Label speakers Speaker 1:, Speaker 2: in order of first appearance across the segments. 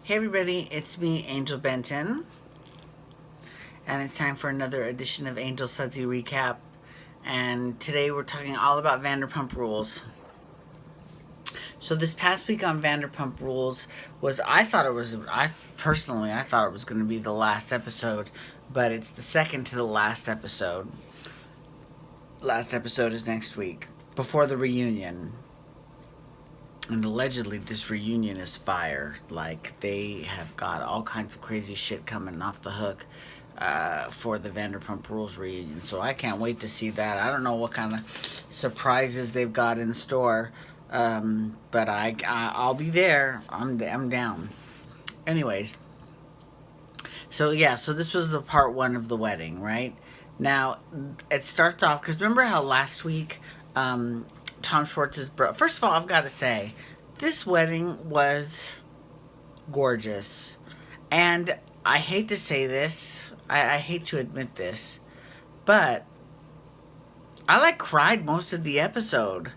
Speaker 1: Hey everybody, it's me, Angel Benton, and it's time for another edition of Angel Sudsy Recap. And today we're talking all about Vanderpump Rules. So this past week on Vanderpump Rules was, I thought it was going to be the last episode, but it's the second to the last episode. Last episode is next week, before the reunion. And allegedly this reunion is fire. Like, they have got all kinds of crazy shit coming off the hook for the Vanderpump Rules reunion. So I can't wait to see that. I don't know what kind of surprises they've got in store. But I'll be there. I'm down. Anyways. So yeah, so this was the part one of the wedding, right? Now, it starts off, because remember how last week, Tom Schwartz's first of all, I've got to say, this wedding was gorgeous. And I hate to say this, I hate to admit this, but I cried most of the episode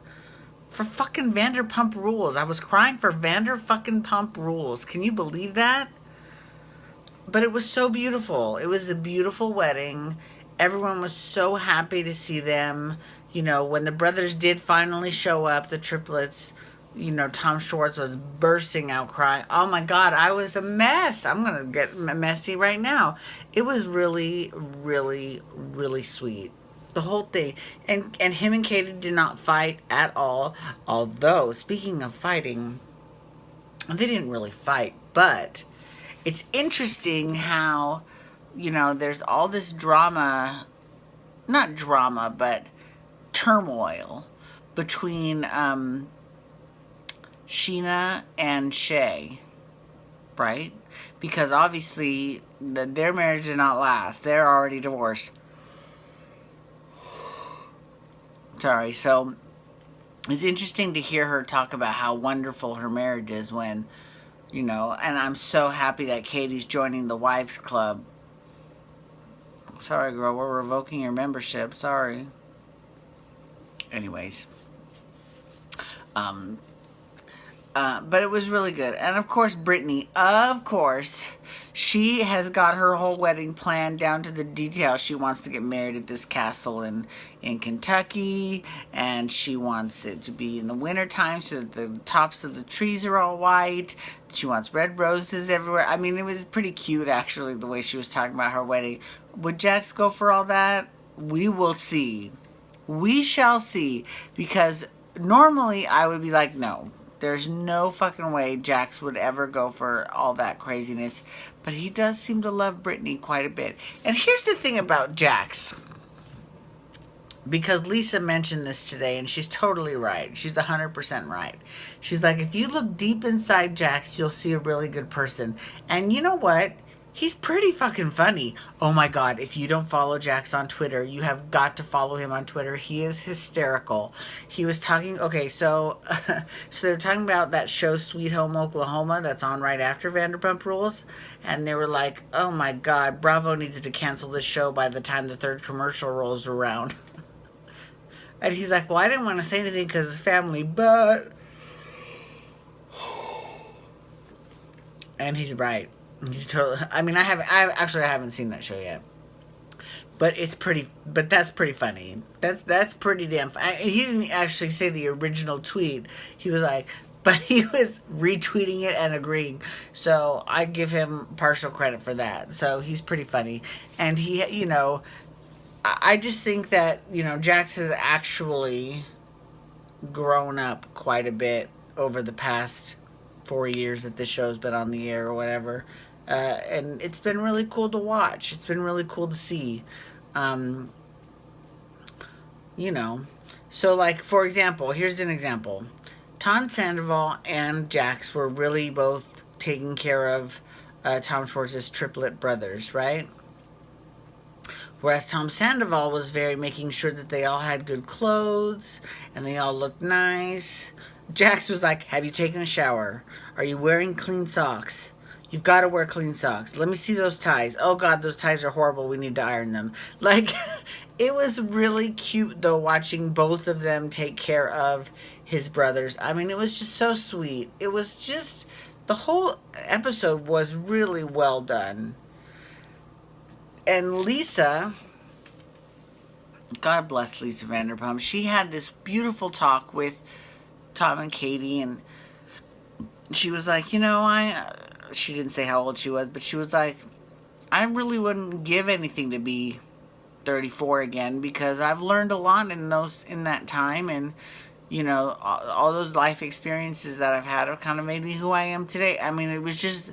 Speaker 1: for fucking Vanderpump Rules. I was crying for Vanderfucking-Pump Rules. Can you believe that? But it was so beautiful. It was a beautiful wedding. Everyone was so happy to see them. You know, when the brothers did finally show up, the triplets, you know, Tom Schwartz was bursting out crying. Oh my God, I was a mess. I'm going to get messy right now. It was really, really, really sweet. The whole thing. And him and Katie did not fight at all. Although, speaking of fighting, they didn't really fight. But it's interesting how, you know, there's all this drama, not drama, but turmoil between Sheena and Shay, right? Because obviously their marriage did not last. They're already divorced. Sorry. So it's interesting to hear her talk about how wonderful her marriage is when, you know, and I'm so happy that Katie's joining the Wives Club. Sorry, girl, we're revoking your membership. Sorry. Anyways. But it was really good. And of course, Brittany, she has got her whole wedding planned down to the details. She wants to get married at this castle in Kentucky, and she wants it to be in the wintertime so that the tops of the trees are all white. She wants red roses everywhere. I mean, it was pretty cute, actually, the way she was talking about her wedding. Would Jax go for all that? We will see. We shall see. Because normally I would be like, no. There's no fucking way Jax would ever go for all that craziness. But he does seem to love Brittany quite a bit. And here's the thing about Jax. Because Lisa mentioned this today, and she's totally right. She's 100% right. She's like, if you look deep inside Jax, you'll see a really good person. And you know what? He's pretty fucking funny. Oh my God, if you don't follow Jax on Twitter, you have got to follow him on Twitter. He is hysterical. He was talking, okay, so they were talking about that show Sweet Home Oklahoma that's on right after Vanderpump Rules. And they were like, oh my God, Bravo needs to cancel this show by the time the third commercial rolls around. And he's like, well, I didn't want to say anything because it's family, but... And he's right. He's totally. I mean, I haven't seen that show yet, but that's pretty funny. That's pretty damn. He didn't actually say the original tweet. He was like, but he was retweeting it and agreeing. So I give him partial credit for that. So he's pretty funny, and he, you know, I just think that, you know, Jax has actually grown up quite a bit over the past 4 years that this show's been on the air or whatever. And it's been really cool to watch. It's been really cool to see. You know. So, like, for example, here's an example. Tom Sandoval and Jax were really both taking care of Tom Schwartz's triplet brothers, right? Whereas Tom Sandoval was making sure that they all had good clothes and they all looked nice. Jax was like, have you taken a shower? Are you wearing clean socks? You've got to wear clean socks. Let me see those ties. Oh, God, those ties are horrible. We need to iron them. Like, it was really cute, though, watching both of them take care of his brothers. I mean, it was just so sweet. It was just The whole episode was really well done. And Lisa, God bless Lisa Vanderpump, she had this beautiful talk with Tom and Katie, and she was like, she didn't say how old she was, but she was like, I really wouldn't give anything to be 34 again, because I've learned a lot in that time, and all those life experiences that I've had have kind of made me who I am today. I mean, it was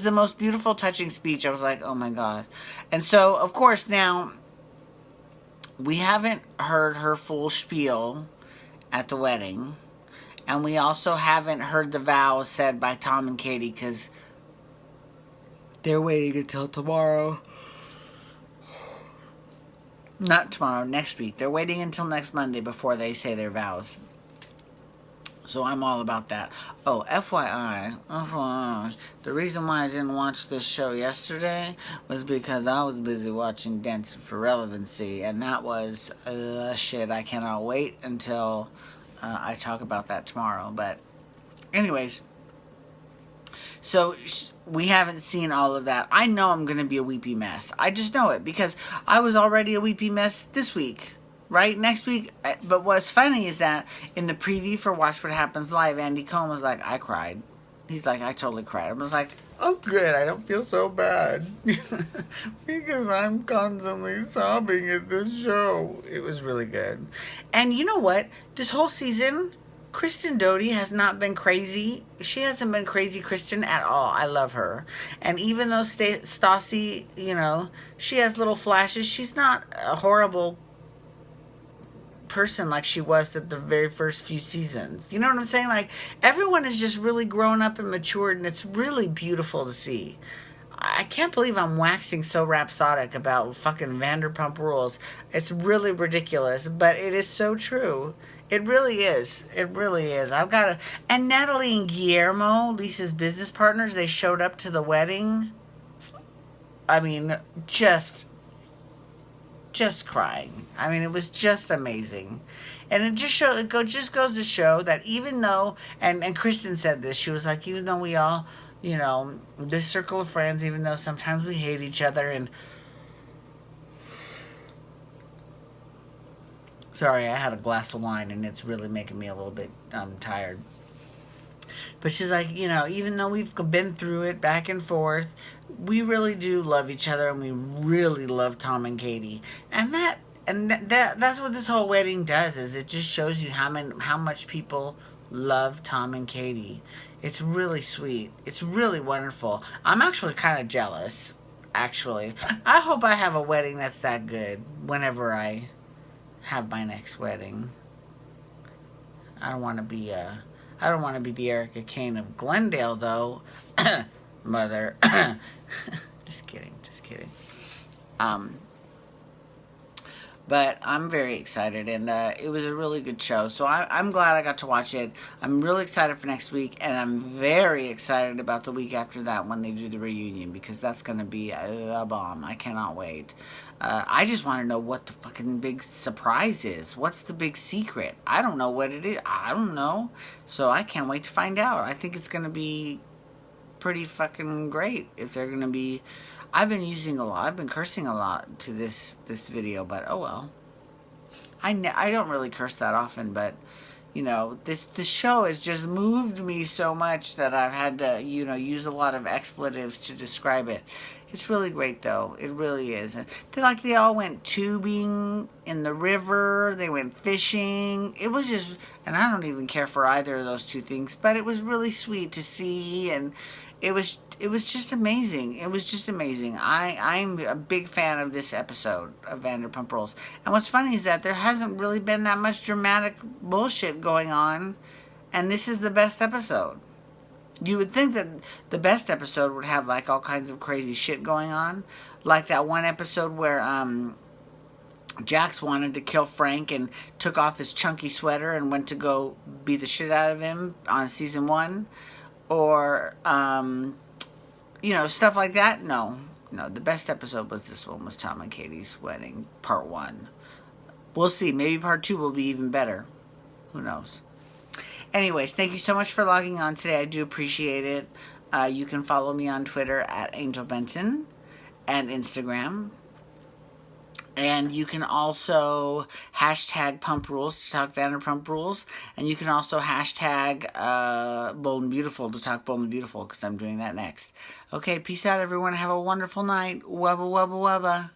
Speaker 1: the most beautiful, touching speech. I was like, oh my God. And so, of course, now we haven't heard her full spiel at the wedding, and we also haven't heard the vows said by Tom and Katie, because they're waiting until tomorrow. Not tomorrow, next week. They're waiting until next Monday before they say their vows. So I'm all about that. Oh, FYI, the reason why I didn't watch this show yesterday was because I was busy watching Dancing for Relevancy, and that was shit. I cannot wait until I talk about that tomorrow. But anyways, so we haven't seen all of that. I know I'm going to be a weepy mess. I just know it, because I was already a weepy mess this week. Right? Next week. But what's funny is that in the preview for Watch What Happens Live, Andy Cohen was like, I cried. He's like, I totally cried. I was like, oh good, I don't feel so bad. Because I'm constantly sobbing at this show. It was really good. And you know what? This whole season, Kristen Doty has not been crazy. She hasn't been crazy Kristen at all. I love her. And even though Stassi, she has little flashes, she's not a horrible person like she was at the very first few seasons. You know what I'm saying? Like, everyone is just really grown up and matured, and it's really beautiful to see. I can't believe I'm waxing so rhapsodic about fucking Vanderpump Rules. It's really ridiculous, but it is so true. It really is. It really is. And Natalie and Guillermo, Lisa's business partners, they showed up to the wedding. I mean, just crying. I mean, it was just amazing. And it just goes to show that even though, and Kristen said this, she was like, even though we all, this circle of friends, even though sometimes we hate each other, and sorry, I had a glass of wine and it's really making me a little bit tired. But she's like, even though we've been through it back and forth, we really do love each other, and we really love Tom and Katie. And that's what this whole wedding does, is it just shows you how much people love Tom and Katie. It's really sweet. It's really wonderful. I'm actually kind of jealous, actually. I hope I have a wedding that's that good whenever I have my next wedding. I don't want to be the Erica Kane of Glendale, though. Mother. Just kidding. But I'm very excited, and it was a really good show. So I'm glad I got to watch it. I'm really excited for next week, and I'm very excited about the week after that when they do the reunion, because that's going to be a bomb. I cannot wait. I just want to know what the fucking big surprise is. What's the big secret? I don't know what it is. I don't know. So I can't wait to find out. I think it's going to be pretty fucking great if they're going to be... I've been cursing a lot to this video, but oh well. I don't really curse that often, but this show has just moved me so much that I've had to use a lot of expletives to describe it. It's really great, though. It really is. They all went tubing in the river. They went fishing. It was just, and I don't even care for either of those two things, but it was really sweet to see, and it was just amazing. It was just amazing. I'm a big fan of this episode of Vanderpump Rules. And what's funny is that there hasn't really been that much dramatic bullshit going on, and this is the best episode. You would think that the best episode would have like all kinds of crazy shit going on. Like that one episode where Jax wanted to kill Frank and took off his chunky sweater and went to go beat the shit out of him on season 1. Or, stuff like that. No, the best episode was this one, was Tom and Katie's wedding, part 1. We'll see. Maybe part 2 will be even better. Who knows? Anyways, thank you so much for logging on today. I do appreciate it. You can follow me on Twitter at Angel Benton and Instagram. And you can also hashtag Pump Rules to talk Vanderpump Rules. And you can also hashtag Bold and Beautiful to talk Bold and Beautiful, because I'm doing that next. Okay, peace out, everyone. Have a wonderful night. Wubba, wubba, wubba.